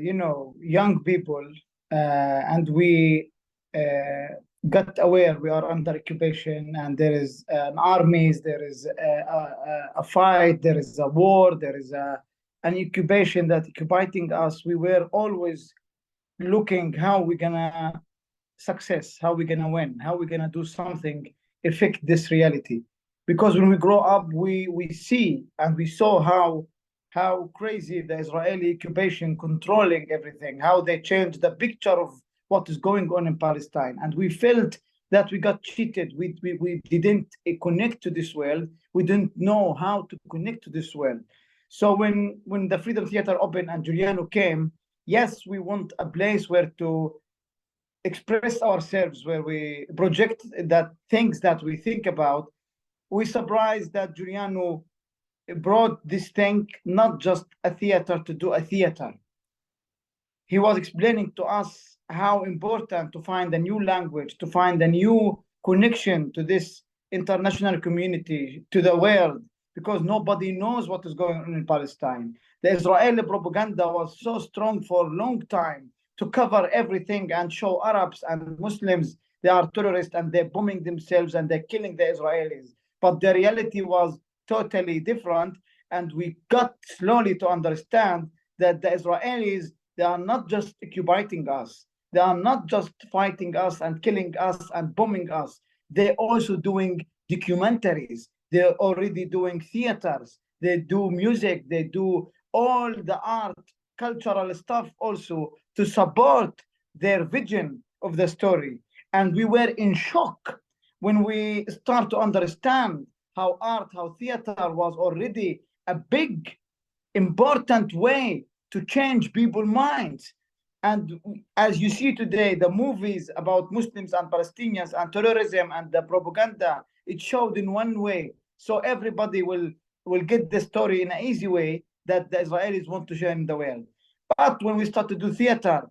young people, and we got aware we are under occupation, and there is an armies, there is a fight, there is a war, there is an occupation that occupying us. We were always looking how we're gonna success, how we're gonna win, how we're gonna do something affect this reality. Because when we grow up, we see and we saw how crazy the Israeli occupation controlling everything, how they changed the picture of what is going on in Palestine. And we felt that we got cheated. We didn't connect to this world. We didn't know how to connect to this world. So when the Freedom Theater opened and Giuliano came, yes, we want a place where to express ourselves, where we project that things that we think about. We surprised that Giuliano brought this thing, not just a theater to do a theater. He was explaining to us how important to find a new language, to find a new connection to this international community, to the world, because nobody knows what is going on in Palestine. The Israeli propaganda was so strong for a long time to cover everything and show Arabs and Muslims they are terrorists and they're bombing themselves and they're killing the Israelis. But the reality was totally different, and we got slowly to understand that the Israelis, they are not just occupying us, they are not just fighting us and killing us and bombing us, they're also doing documentaries, they're already doing theaters, they do music, they do all the art, cultural stuff also to support their vision of the story. And we were in shock when we start to understand how art, how theater was already a big, important way to change people's minds. And as you see today, the movies about Muslims and Palestinians and terrorism and the propaganda, it showed in one way. So everybody will get the story in an easy way that the Israelis want to share in the world. But when we start to do theater,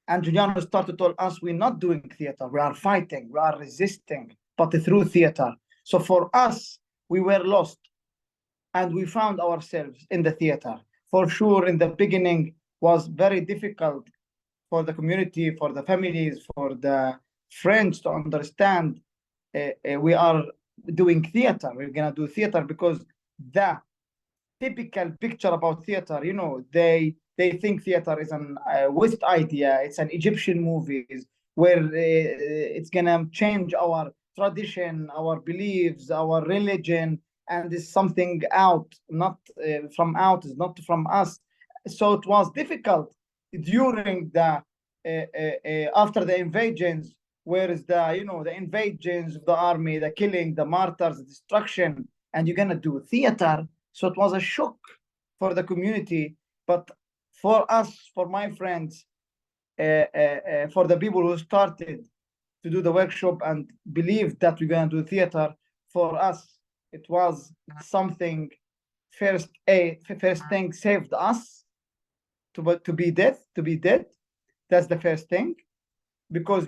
and Giuliano started to tell us, we're not doing theater, we are fighting, we are resisting, but through theater. So for us, we were lost and we found ourselves in the theater. For sure, in the beginning was very difficult for the community, for the families, for the friends to understand we are doing theater. We're gonna do theater because the typical picture about theater, they think theater is an West idea. It's an Egyptian movies where it's gonna change our tradition, our beliefs, our religion, and it's something out, not from out, is not from us. So it was difficult during the after the invasions, where is the invasions of the army, the killing, the martyrs, the destruction, and you're gonna do theater. So it was a shock for the community, but for us, for my friends, for the people who started to do the workshop and believed that we're gonna do theater, for us, it was something. First thing saved us to be dead. That's the first thing, because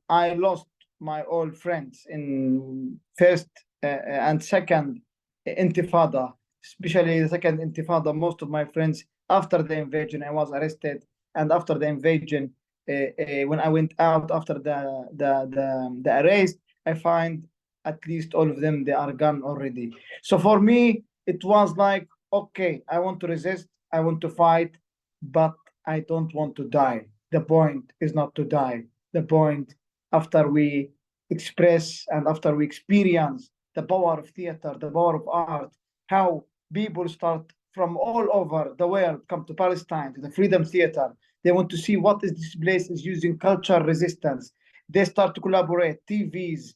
I lost my old friends in first and second intifada, especially the second intifada. Most of my friends after the invasion, I was arrested, and after the invasion, when I went out after the arrest, I find at least all of them, they are gone already. So for me, it was like, okay, I want to resist, I want to fight, but I don't want to die. The point is not to die. The point, after we express and after we experience the power of theater, the power of art, how people start from all over the world come to Palestine, to the Freedom Theater. They want to see what is this place is using cultural resistance. They start to collaborate, TVs.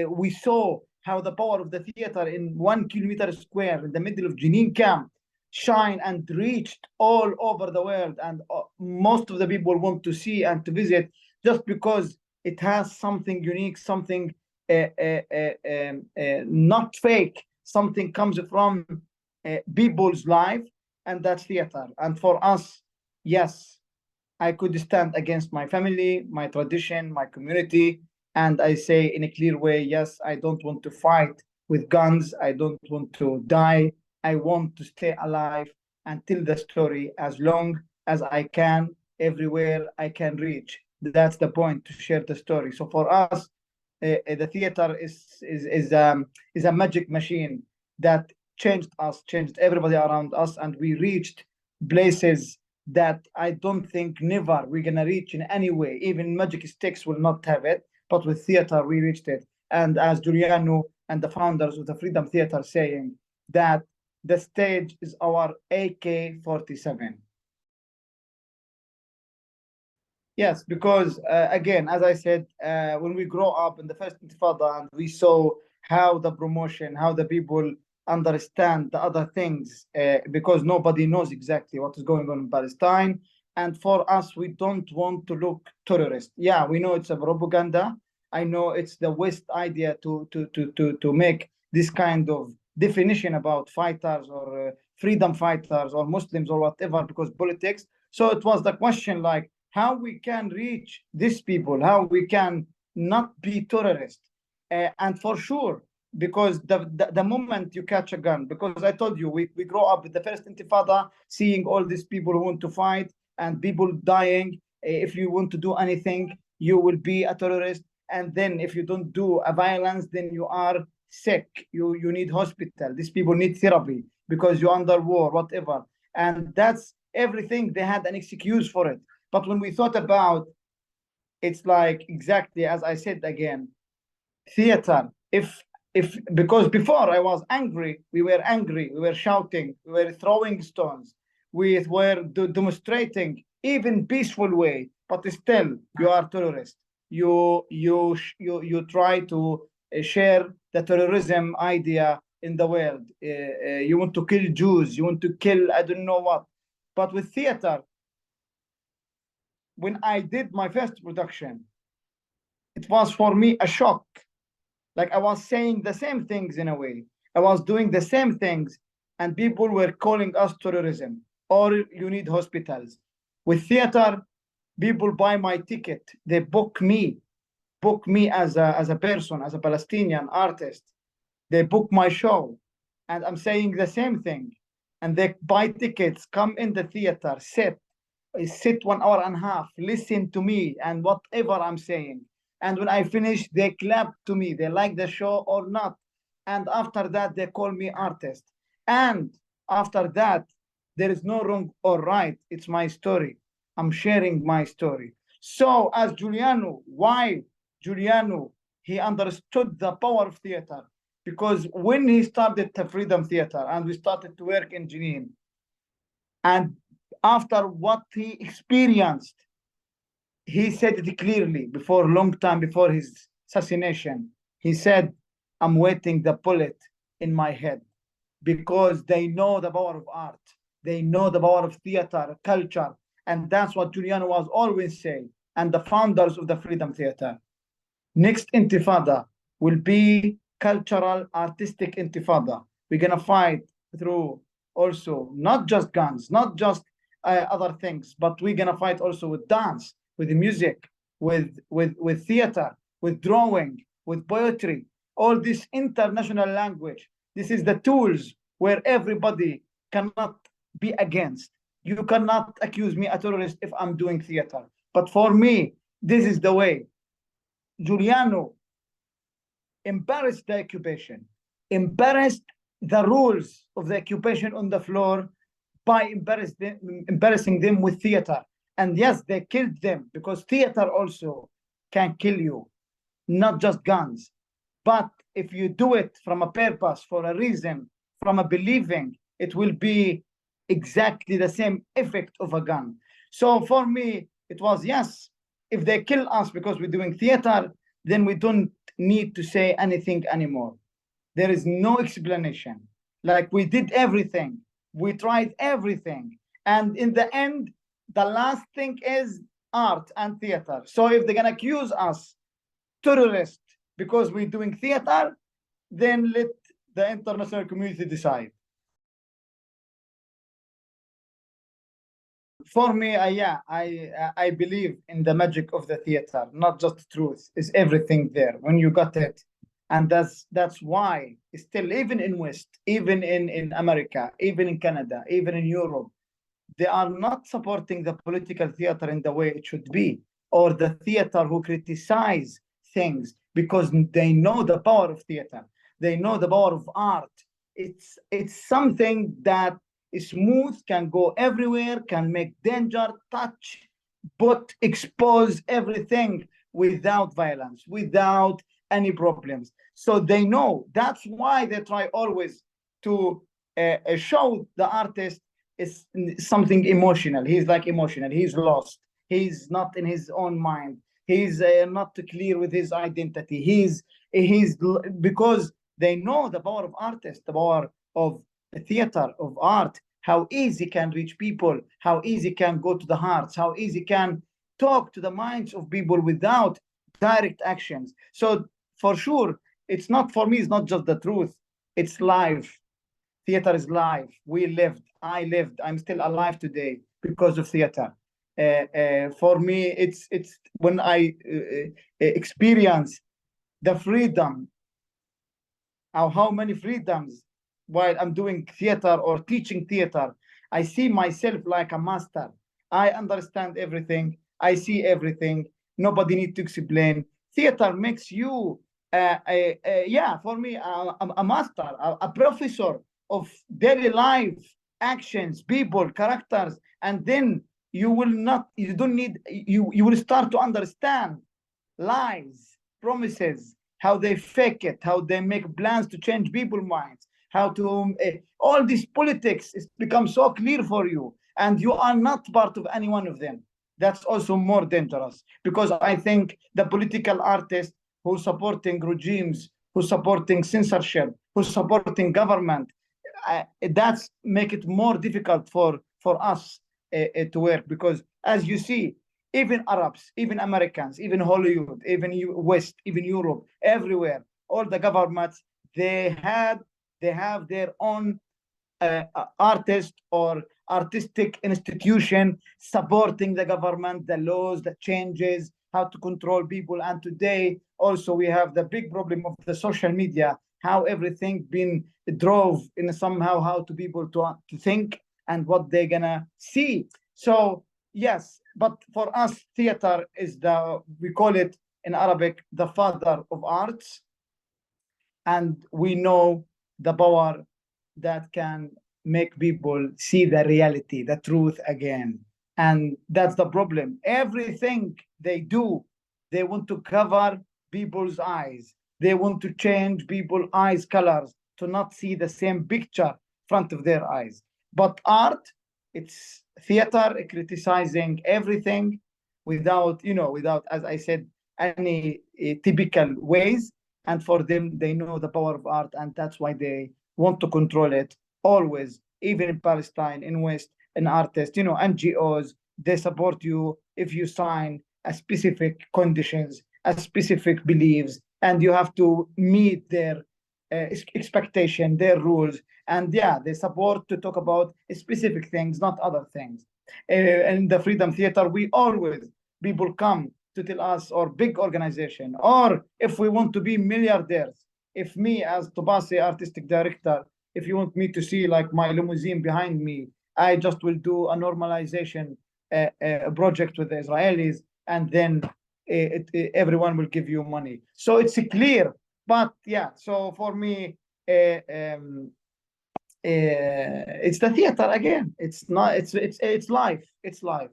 We saw how the power of the theater in 1 kilometer square in the middle of Jenin camp shine and reached all over the world. And most of the people want to see and to visit just because it has something unique, something not fake, something comes from people's life, and that's theater. And for us, yes, I could stand against my family, my tradition, my community, and I say in a clear way, yes, I don't want to fight with guns. I don't want to die. I want to stay alive and tell the story as long as I can, everywhere I can reach. That's the point, to share the story. So for us, the theater is a magic machine that changed us, changed everybody around us, and we reached places that I don't think never we're gonna reach in any way. Even magic sticks will not have it, but with theater we reached it. And as Giuliano and the founders of the Freedom Theater saying that the stage is our AK47. Yes, because again, as I said, when we grow up in the first Intifada and we saw how the promotion, how the people understand the other things, because nobody knows exactly what is going on in Palestine. And for us, we don't want to look terrorist. Yeah, we know it's a propaganda. I know it's the West idea to make this kind of definition about fighters or freedom fighters or Muslims or whatever, because politics. So it was the question like, how we can reach these people, how we can not be terrorists. And for sure, because the moment you catch a gun, because I told you, we grow up with the first Intifada, seeing all these people who want to fight and people dying. If you want to do anything, you will be a terrorist. And then if you don't do a violence, then you are sick. You need hospital. These people need therapy because you're under war, whatever. And that's everything. They had an excuse for it. But when we thought about, it's like exactly as I said again, theater. If because before I was angry, we were shouting, we were throwing stones, we were demonstrating, even peaceful way. But still, you are terrorist. You try to share the terrorism idea in the world. You want to kill Jews. You want to kill I don't know what. But with theater, when I did my first production, it was for me a shock. Like I was saying the same things in a way. I was doing the same things, and people were calling us terrorism or you need hospitals. With theater, people buy my ticket. They book me as a person, as a Palestinian artist. They book my show, and I'm saying the same thing. And they buy tickets, come in the theater, sit 1 hour and a half, listen to me and whatever I'm saying. And when I finish, they clap to me. They like the show or not. And after that, they call me artist. And after that, there is no wrong or right. It's my story. I'm sharing my story. So as Giuliano, why Giuliano? He understood the power of theater. Because when he started the Freedom Theater and we started to work in Jenin, and after what he experienced, he said it clearly before a long time before his assassination. He said, I'm waiting the bullet in my head, because they know the power of art. They know the power of theater, culture. And that's what Giuliano was always saying, and the founders of the Freedom Theater. Next Intifada will be cultural, artistic Intifada. We're going to fight through also not just guns, not just other things, but we're going to fight also with dance, with music, with theater, with drawing, with poetry, all this international language. This is the tools where everybody cannot be against. You cannot accuse me a terrorist if I'm doing theater. But for me, this is the way. Giuliano embarrassed the occupation, embarrassed the rules of the occupation on the floor by embarrassing them with theater. And yes, they killed them, because theater also can kill you, not just guns. But if you do it from a purpose, for a reason, from a believing, it will be exactly the same effect of a gun. So for me, it was, yes, if they kill us because we're doing theater, then we don't need to say anything anymore. There is no explanation. Like, we did everything. We tried everything. And in the end, the last thing is art and theater. So if they're going to accuse us terrorists because we're doing theater, then let the international community decide. For me, I believe in the magic of the theater, not just truth. It's everything there when you got it. And that's why still, even in West, even in America, even in Canada, even in Europe, they are not supporting the political theater in the way it should be, or the theater who criticize things, because they know the power of theater. They know the power of art. It's something that is smooth, can go everywhere, can make danger, touch, but expose everything without violence, without any problems. So they know. That's why they try always to show the artist is something emotional. He's like emotional. He's lost. He's not in his own mind. He's not clear with his identity. He's because they know the power of artists, the power of theater, of art, how easy can reach people, how easy can go to the hearts, how easy can talk to the minds of people without direct actions. So for sure, it's not, for me, it's not just the truth. It's life. Theater is life. We lived, I lived, I'm still alive today because of theater. For me, it's when I experience the freedom, how many freedoms while I'm doing theater or teaching theater. I see myself like a master. I understand everything. I see everything. Nobody needs to explain. Theater makes you, yeah, for me, a master, a professor of daily life, actions, people, characters, and then you will not, you don't need, you will start to understand lies, promises, how they fake it, how they make plans to change people's minds, how to, all these politics is become so clear for you, and you are not part of any one of them. That's also more dangerous, because I think the political artists who supporting regimes, who supporting censorship, who supporting government, that's make it more difficult for us to work, because as you see, even Arabs, even Americans, even Hollywood, even West, even Europe, everywhere, all the governments, they have their own artist or artistic institution supporting the government, the laws, the changes, how to control people. And today also we have the big problem of the social media, how everything been drove in somehow how to people to think and what they're gonna see. So yes, but for us, theater is we call it in Arabic, the father of arts. And we know the power that can make people see the reality, the truth again. And that's the problem. Everything they do, they want to cover people's eyes. They want to change people's eyes colors to not see the same picture in front of their eyes. But art, it's theater criticizing everything without, without, as I said, any typical ways. And for them, they know the power of art, and that's why they want to control it always, even in Palestine, in West, an artist, NGOs, they support you if you sign a specific conditions, a specific beliefs, and you have to meet their expectation, their rules. And yeah, they support to talk about specific things, not other things. In the Freedom Theater, we always, people come to tell us, or big organization, or if we want to be milliardaires, if me as Tobasi artistic director, if you want me to see like my limousine behind me, I just will do a normalization project with the Israelis, and then everyone will give you money. So it's clear. But yeah, so for me, it's the theater again. It's not. It's life. It's life.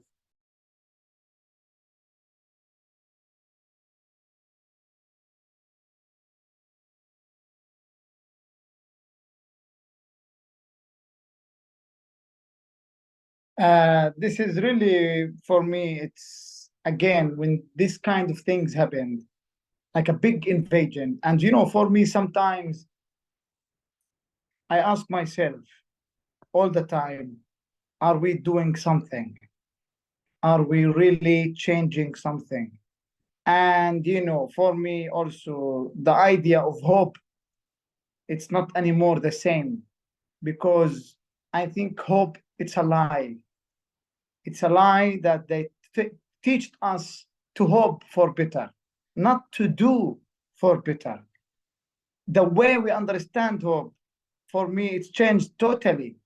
This is really, for me, it's again when this kind of things happen, like a big invasion. And for me, sometimes I ask myself all the time, are we doing something? Are we really changing something? And for me also, the idea of hope, it's not anymore the same, because I think hope, it's a lie. It's a lie that they teach us to hope for better, not to do for better. The way we understand hope, for me, it's changed totally.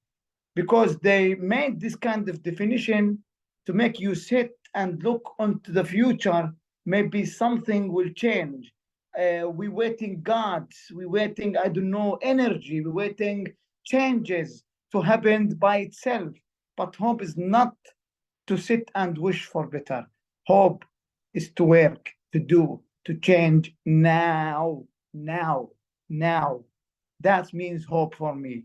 because they made this kind of definition to make you sit and look onto the future. Maybe something will change. We're waiting gods, we're waiting, I don't know, energy, we're waiting changes to happen by itself. But hope is not to sit and wish for better. Hope is to work, to do, to change now, now, now. That means hope for me.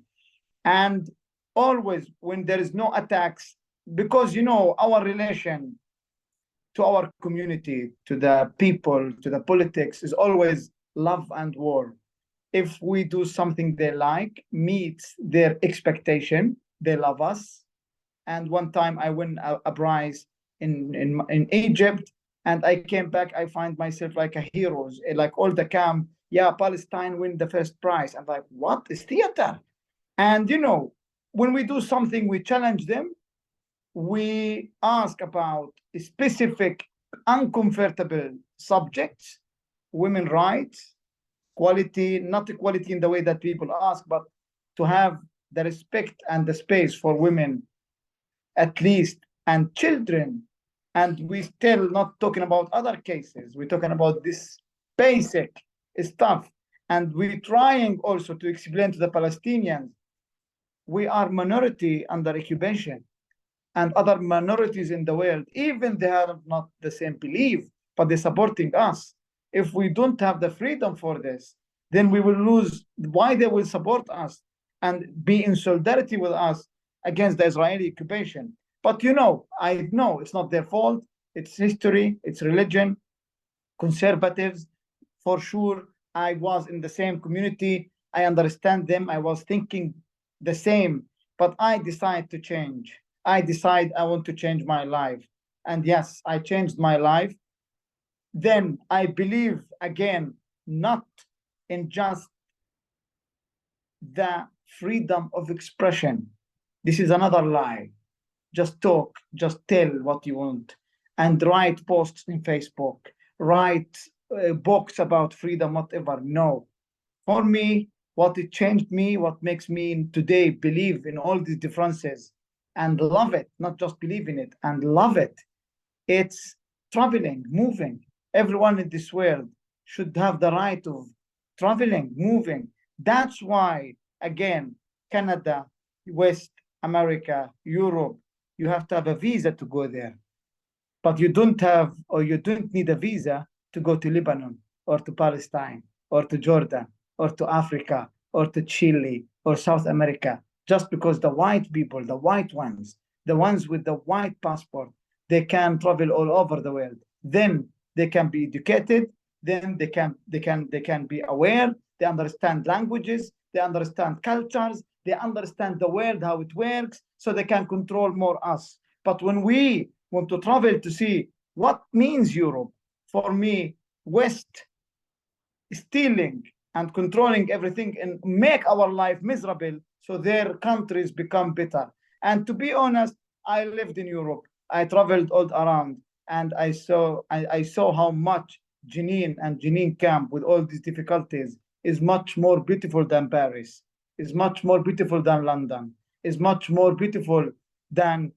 And always when there is no attacks, because our relation to our community, to the people, to the politics is always love and war. If we do something they like, meets their expectation, they love us. And one time I win a prize in Egypt, and I came back, I find myself like a hero, like all the camp, yeah, Palestine win the first prize. I'm like, what is theater? And when we do something, we challenge them, we ask about specific uncomfortable subjects, women rights, quality, not equality in the way that people ask, but to have the respect and the space for women at least, and children. And we still not talking about other cases. We're talking about this basic stuff. And we're trying also to explain to the Palestinians, we are minority under occupation, and other minorities in the world, even they have not the same belief, but they're supporting us. If we don't have the freedom for this, then we will lose why they will support us and be in solidarity with us against the Israeli occupation. But I know it's not their fault. It's history, it's religion, conservatives. For sure, I was in the same community. I understand them. I was thinking the same, but I decide to change. I decide I want to change my life. And yes, I changed my life. Then I believe again, not in just the freedom of expression. This is another lie. Just talk, just tell what you want, and write posts in Facebook, write books about freedom, whatever. No. For me, what it changed me, what makes me today believe in all these differences and love it, not just believe in it, and love it. It's traveling, moving. Everyone in this world should have the right of traveling, moving. That's why, again, Canada, West America, Europe, you have to have a visa to go there. But you don't have, or you don't need a visa to go to Lebanon or to Palestine or to Jordan or to Africa or to Chile or South America, just because the white people, the white ones, the ones with the white passport, they can travel all over the world. Then they can be educated. Then they can be aware. They understand languages. They understand cultures. They understand the world, how it works, so they can control more us. But when we want to travel to see what means Europe, for me, West stealing and controlling everything and make our life miserable, so their countries become better. And to be honest, I lived in Europe. I traveled all around, and I saw how much Jenin and Jenin camp, with all these difficulties, is much more beautiful than Paris, is much more beautiful than London, is much more beautiful than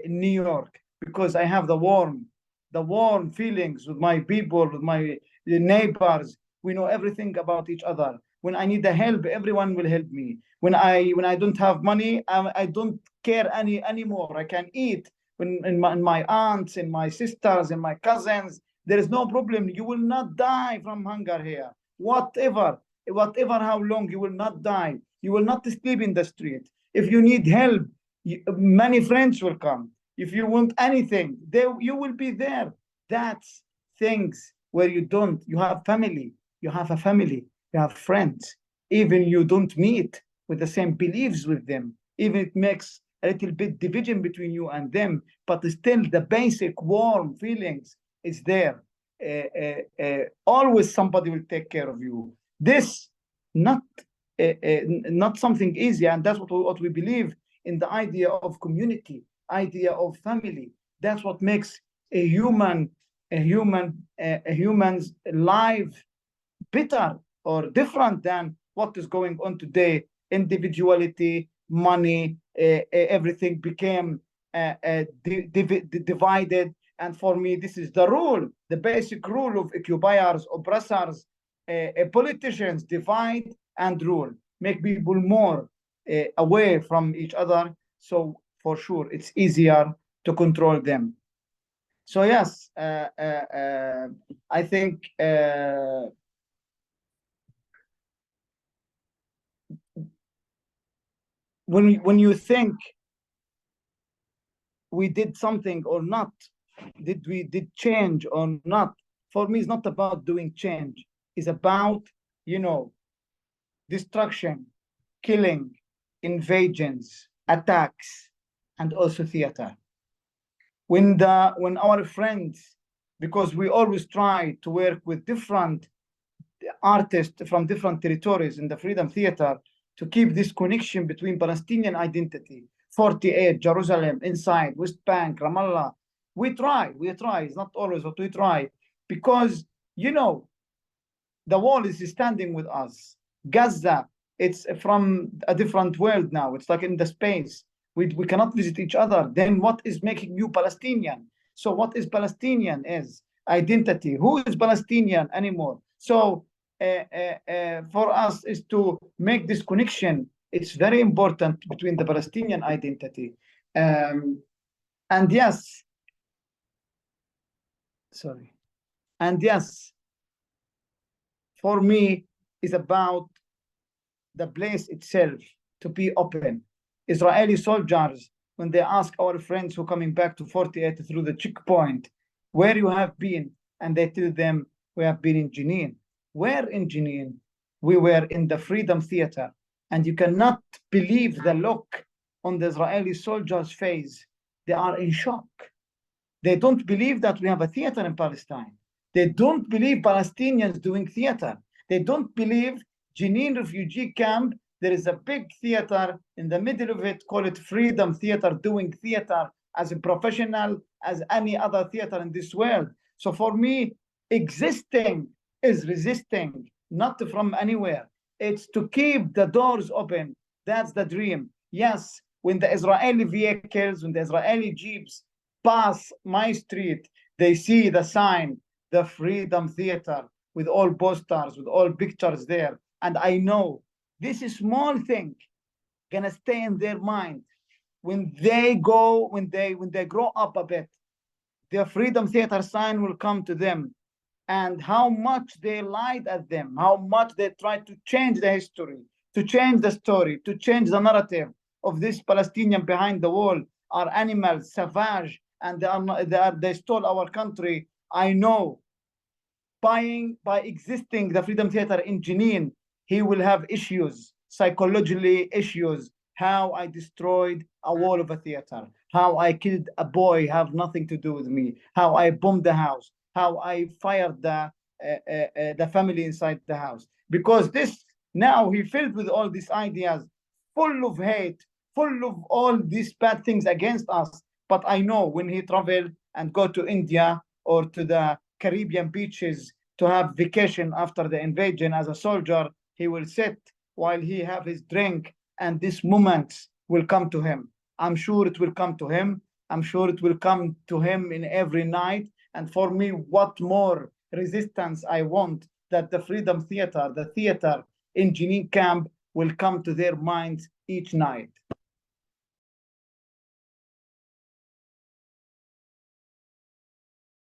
New York, because I have the warm feelings with my people, with my neighbors. We know everything about each other. When I need the help, everyone will help me. When I don't have money, I don't care anymore. I can eat. When my aunts and my sisters and my cousins, there is no problem. You will not die from hunger here. Whatever how long, you will not die. You will not sleep in the street. If you need help, many friends will come. If you want anything, you will be there. That's things where you have family. You have a family. You have friends. Even you don't meet with the same beliefs with them. Even it makes a little bit division between you and them, but still the basic warm feelings is there. Always somebody will take care of you. This not something easy, and that's what we believe in, the idea of community, idea of family. That's what makes a human's life better or different than what is going on today. Individuality, money, everything became divided. And for me, this is the rule, the basic rule of occupiers, oppressors, politicians: divide and rule, make people more away from each other. So for sure, it's easier to control them. So yes, I think when you think we did something or not, did change or not, for me, it's not about doing change. It's about, destruction, killing, invasions, attacks, and also theater. When our friends, because we always try to work with different artists from different territories in the Freedom Theater to keep this connection between Palestinian identity, 48, Jerusalem, inside, West Bank, Ramallah. We try. It's not always, but we try. Because, the wall is standing with us. Gaza, it's from a different world now. It's like in the space. We cannot visit each other. Then what is making you Palestinian? So what is Palestinian is identity. Who is Palestinian anymore? So for us is to make this connection. It's very important between the Palestinian identity. And yes, for me, is about the place itself to be open. Israeli soldiers, when they ask our friends who are coming back to 48 through the checkpoint, where you have been, and they tell them, we have been in Jenin. Where in Jenin? We were in the Freedom Theater. And you cannot believe the look on the Israeli soldiers' face. They are in shock. They don't believe that we have a theater in Palestine. They don't believe Palestinians doing theater. They don't believe Jenin refugee camp, there is a big theater in the middle of it, call it Freedom Theater, doing theater as a professional as any other theater in this world. So for me, existing is resisting, not from anywhere. It's to keep the doors open. That's the dream. Yes, when the Israeli vehicles, when the Israeli jeeps pass my street, they see the sign, the Freedom Theater, with all posters, with all pictures there. And I know this is small thing gonna stay in their mind when they grow up a bit. The Freedom Theater sign will come to them, and how much they lied at them, how much they tried to change the history, to change the story, to change the narrative of this Palestinian behind the wall are animals, savage, and they stole our country. I know by existing the Freedom Theater in Jenin, he will have issues, psychologically issues. How I destroyed a wall of a theater, how I killed a boy, have nothing to do with me, how I bombed the house, how I fired the family inside the house. Because this, now he filled with all these ideas, full of hate, full of all these bad things against us. But I know when he travel and go to India or to the Caribbean beaches to have vacation after the invasion as a soldier, he will sit while he have his drink, and this moment will come to him. I'm sure it will come to him. I'm sure it will come to him in every night. And for me, what more resistance I want that the Freedom Theater, the theater in Jenin camp, will come to their minds each night.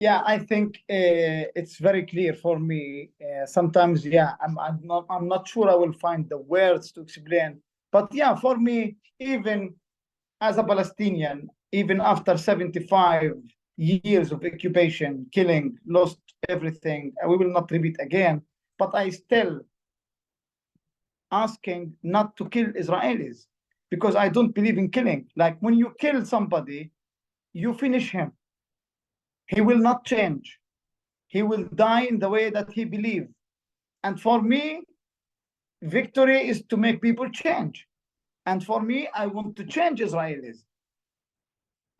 Yeah, I think it's very clear for me. Sometimes, yeah, I'm not sure I will find the words to explain. But yeah, for me, even as a Palestinian, even after 75 years of occupation, killing, lost everything, we will not repeat again. But I still asking not to kill Israelis because I don't believe in killing. Like when you kill somebody, you finish him. He will not change. He will die in the way that he believes. And for me, victory is to make people change. And for me, I want to change Israelis.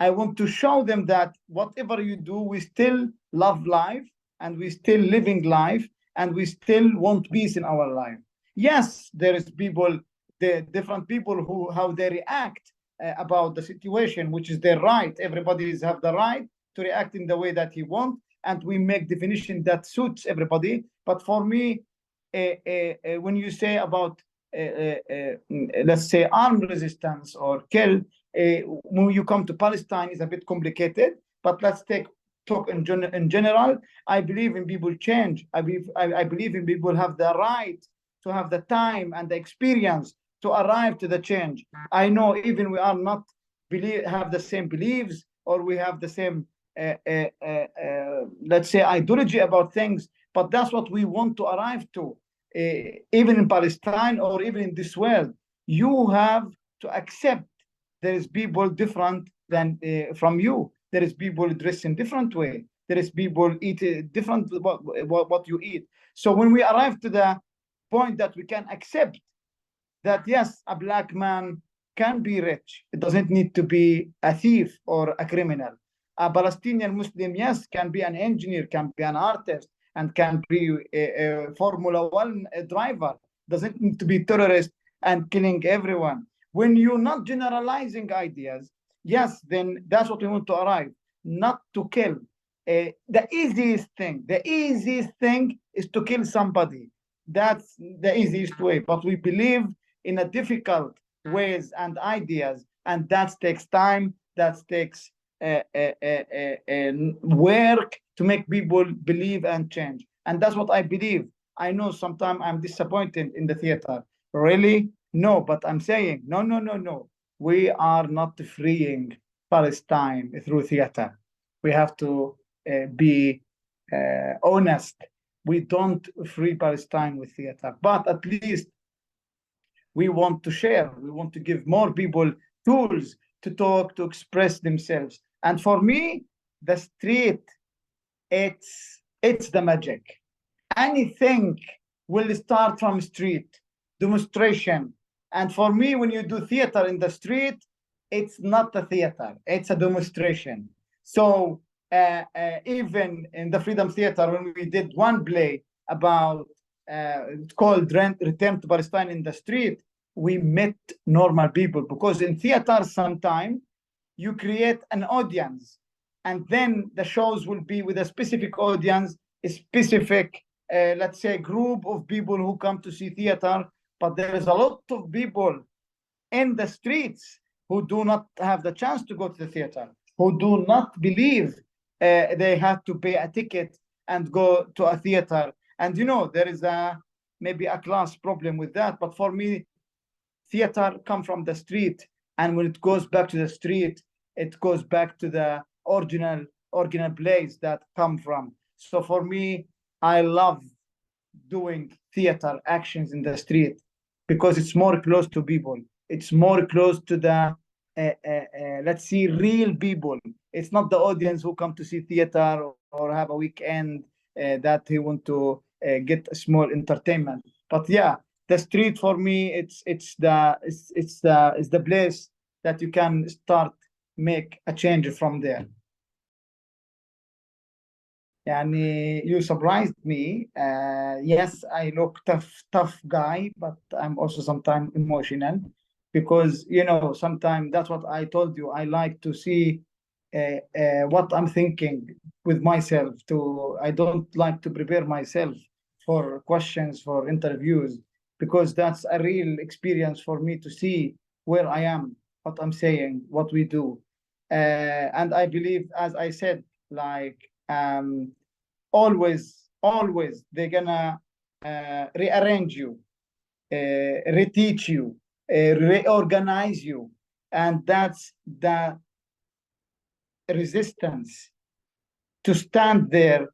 I want to show them that whatever you do, we still love life and we still living life and we still want peace in our life. Yes, there is people, the different people who how they react about the situation, which is their right. Everybody have the right to react in the way that he wants, and we make definition that suits everybody. But for me, when you say about let's say armed resistance or kill, when you come to Palestine, is a bit complicated. But let's talk in general. I believe in people change. I believe in people have the right to have the time and the experience to arrive to the change. I know even we are not have the same beliefs, or we have the same let's say ideology about things, but that's what we want to arrive to. Even in Palestine or even in this world, you have to accept there is people different than from you. There is people dressed in different way. There is people eat different what you eat. So when we arrive to the point that we can accept that yes, a black man can be rich, it doesn't need to be a thief or a criminal. A Palestinian Muslim, yes, can be an engineer, can be an artist, and can be a Formula One driver. Doesn't need to be terrorist and killing everyone. When you're not generalizing ideas, yes, then that's what we want to arrive, not to kill. The easiest thing is to kill somebody. That's the easiest way. But we believe in a difficult ways and ideas, and that takes time, that takes work to make people believe and change. And that's what I believe. I know sometimes I'm disappointed in the theater. Really? No, but I'm saying, no. We are not freeing Palestine through theater. We have to be honest. We don't free Palestine with theater, but at least we want to share. We want to give more people tools to talk, to express themselves. And for me, the street, it's the magic. Anything will start from street, demonstration. And for me, when you do theater in the street, it's not a theater, it's a demonstration. So even in the Freedom Theater, when we did one play about, it's called Return to Palestine in the Street, we met normal people, because in theater sometimes you create an audience, and then the shows will be with a specific audience, a specific, let's say, group of people who come to see theater. But there is a lot of people in the streets who do not have the chance to go to the theater, who do not believe they have to pay a ticket and go to a theater. And there is maybe a class problem with that. But for me, theater come from the street, and when it goes back to the street, it goes back to the original place that come from. So for me, I love doing theater actions in the street, because it's more close to people. It's more close to the let's see, real people. It's not the audience who come to see theater or have a weekend that he want to get a small entertainment. But yeah, the street for me, it's the place that you can start make a change from there. Yani, you surprised me. Yes, I look tough guy, but I'm also sometimes emotional, because sometimes that's what I told you. I like to see what I'm thinking with myself. I don't like to prepare myself for questions, for interviews, because that's a real experience for me to see where I am, what I'm saying, what we do. And I believe, as I said, like, always they're gonna rearrange you, reteach you, reorganize you. And that's the resistance, to stand there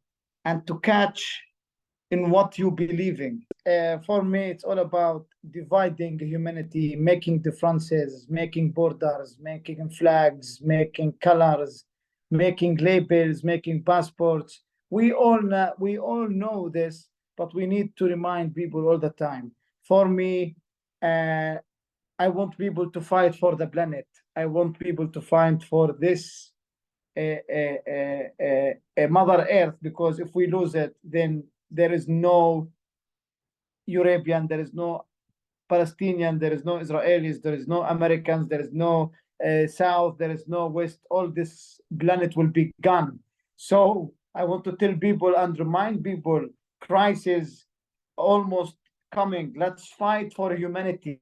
and to catch in what you believe in. For me, it's all about dividing humanity, making differences, making borders, making flags, making colors, making labels, making passports. We all know this, but we need to remind people all the time. For me, I want people to fight for the planet. I want people to fight for this Mother Earth, because if we lose it, then there is no European, there is no Palestinian, there is no Israelis, there is no Americans, there is no south, there is no west. All this planet will be gone. So I want to tell people and remind people, crisis almost coming. Let's fight for humanity,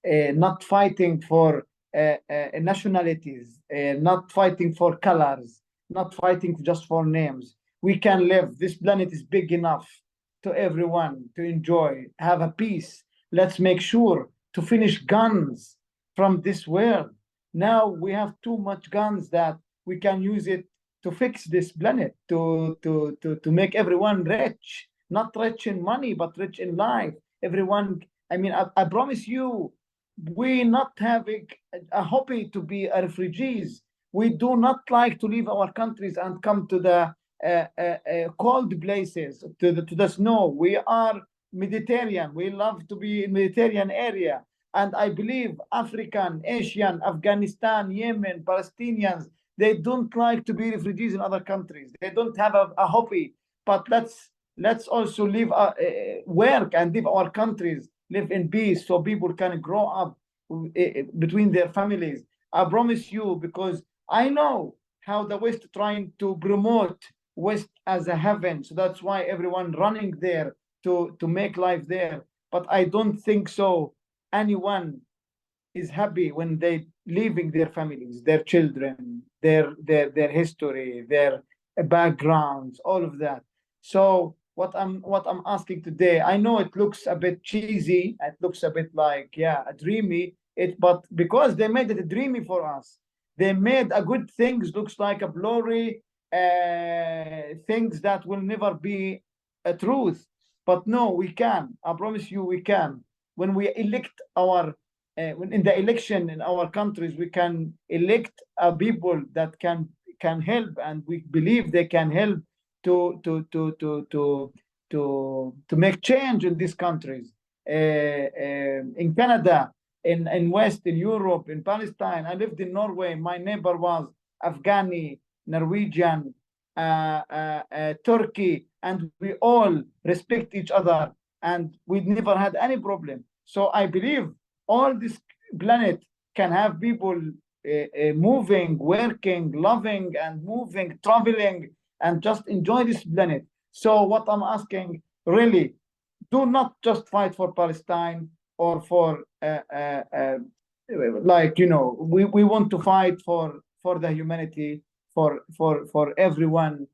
not fighting for nationalities, not fighting for colors, not fighting just for names. We can live. This planet is big enough to everyone to enjoy, have a peace. Let's make sure to finish guns from this world. Now we have too much guns that we can use it to fix this planet, to make everyone rich, not rich in money, but rich in life. Everyone, I mean, I promise you, we not having a hobby to be a refugees. We do not like to leave our countries and come to the cold places, to the snow. We are Mediterranean. We love to be in Mediterranean area. And I believe African, Asian, Afghanistan, Yemen, Palestinians, they don't like to be refugees in other countries. They don't have a hobby. But let's also live, work and live our countries, live in peace, so people can grow up between their families. I promise you, because I know how the West trying to promote West as a heaven. So that's why everyone running there to make life there. But I don't think so. Anyone is happy when they leaving their families, their children, their history, their backgrounds, all of that. So what I'm asking today, I know it looks a bit cheesy, it looks a bit like, yeah, a dreamy, but because they made it dreamy for us, they made a good things looks like a blurry things that will never be a truth. But no, we can. I promise you, we can. When we elect our when in the election in our countries, we can elect people that can help, and we believe they can help to make change in these countries. In Canada, in West, in Europe, in Palestine. I lived in Norway. My neighbor was Afghani, Norwegian, Turkey, and we all respect each other, and we never had any problem. So I believe all this planet can have people moving, working, loving, and moving, traveling, and just enjoy this planet. So what I'm asking, really, do not just fight for Palestine or for like, you know, we want to fight for the humanity, for everyone,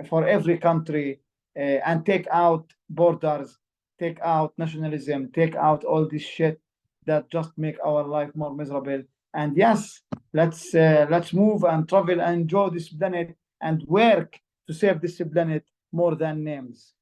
for every country, and take out borders, take out nationalism, take out all this shit that just make our life more miserable. And yes, let's move and travel and enjoy this planet and work to save this planet more than names.